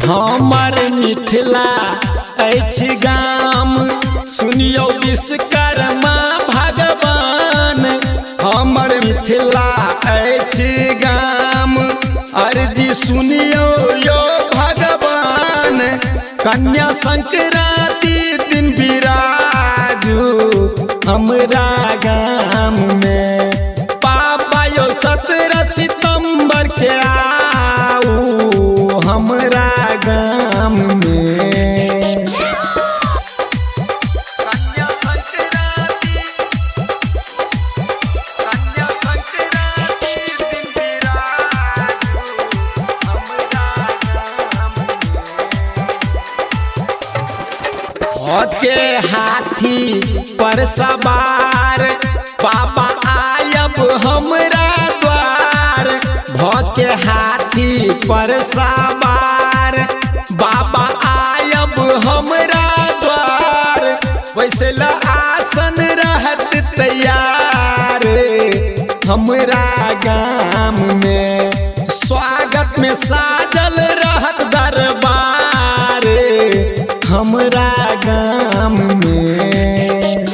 हमर मिथिला अछि गाम सुनियो विश्वकर्मा भगवान। हमर मिथिला अछि गाम अर्जी सुनियो यो भगवान। कन्या संक्रांति दिन बिराजू हमरा गाम में। पापा यो 17 सितंबर के आओ हमरा गाम में। के हाथी पर सवार बाबा आयब हमरा द्वार। भके हाथी पर सवार बाबा आयब हमरा द्वार। वैसे ला आसन रहत तैयार हमरा गाम में। स्वागत में साजल रहत दरबार हमरा गाम में।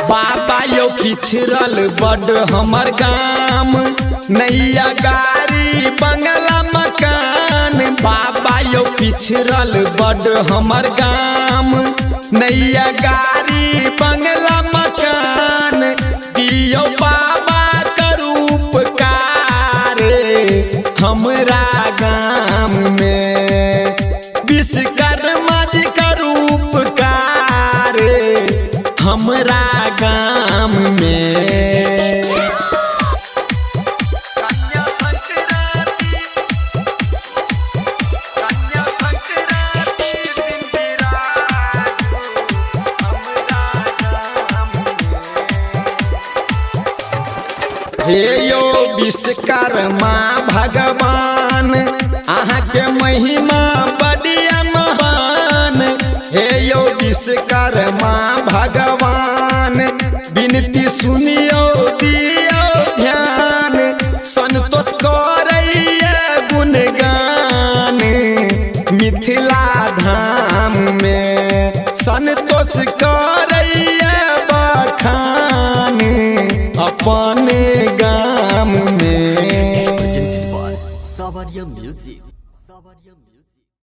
बाबा यो पिछड़ल बड़ हमर गाम नैया गाड़ी बंगला मकान। बाबा यो पिछड़ल बड़ हमर गाम नैया गाड़ी बंगला मकान। दियो बाबा करू उपकार हमरा गाम में। विश्वकर्मा जी करू उपकार हमरा गाम में। हे यो विश्वकर्मा भगवान अहाँ के महिमा बड़िया महान। हे यो विश्वकर्मा भगवान विनती सुनियो दियो ध्यान। संतोष करैया गुणगान मिथिला धाम में। संतोष करैया बखान अपने गाम में। Sabarya Music.